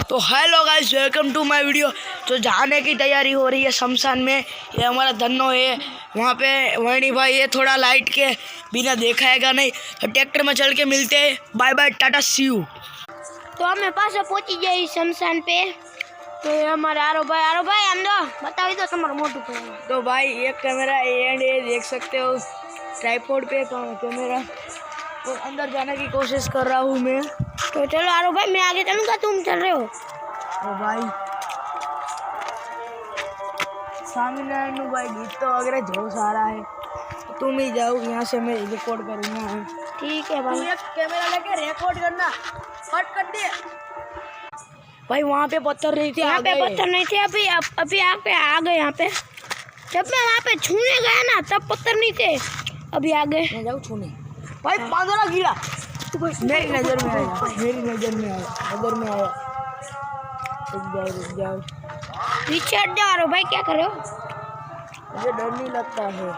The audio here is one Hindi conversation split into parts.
तो hello guys, welcome to my video. तो जाने की तैयारी हो रही है शमशान में। ये हमारा धन्नो है, वहाँ पे वैनी भाई ये थोड़ा लाइट के बिना देखाएगा नहीं, तो ट्रैक्टर में चल के मिलते हैं। Bye bye, tata, see you. तो हमें पास पहुंची गई शमशान पे। तो ये हमारे आरो भाई अंदर बताओ तो तुम्हारा मोटू पे। तो भाई एक कैमरा एंड ये देख सकते हो ट्राइपॉड पे कैमरा, तो अंदर जाने की कोशिश कर रहा हूँ मैं। तो चलो आरो भाई, मैं आगे चलूंगा, तुम चल रहे हो। तो भाई स्वामीनारायण भाई गीत तो वगैरह जो सारा है, तुम ही जाओ, यहाँ से मैं रिकॉर्ड करूँगा। ठीक है भाई। एक कैमरा लेके रिकॉर्ड करना, कट कर दे भाई। वहाँ पे पत्थर नहीं थे, यहाँ पे पत्थर नहीं थे, अभी यहाँ पे आ गए। यहाँ पे जब मैं वहाँ पे छूने गया ना तब पत्थर नहीं थे, अभी आ गए। मैं जाऊँ छूने भाई, पांदरा गिरा। मेरी नजर में आया, मेरी नजर में आया, नजर में आया। रुक जाओ पीछे हट जाओ आरो भाई, क्या कर रहे हो? मुझे डर नहीं लगता है।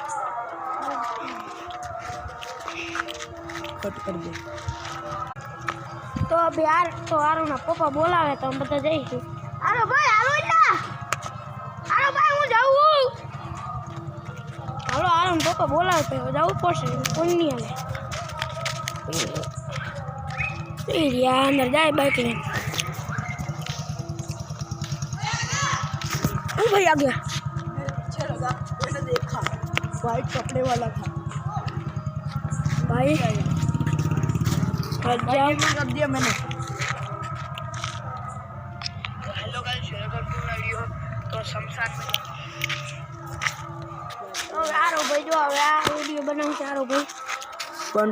कट कर दे। तो अब यार तो आरो ना पापा बोला है तो हम बता जाइए। आरो भाई હું જાઉં। હાલો આરો ને પાપા બોલાવે તો જવું પડશે, કોઈ નહીં હાલે। यार अंदर जाए बाइक ले। ओ भाई आ गया। अच्छा लगा, मैंने देखा वाइट कपड़े वाला था भाई कर दिया मैंने। Hello guys, welcome to my video. तो शमशान में तो आरो भाई जो आ वीडियो बनाऊ आरो भाई।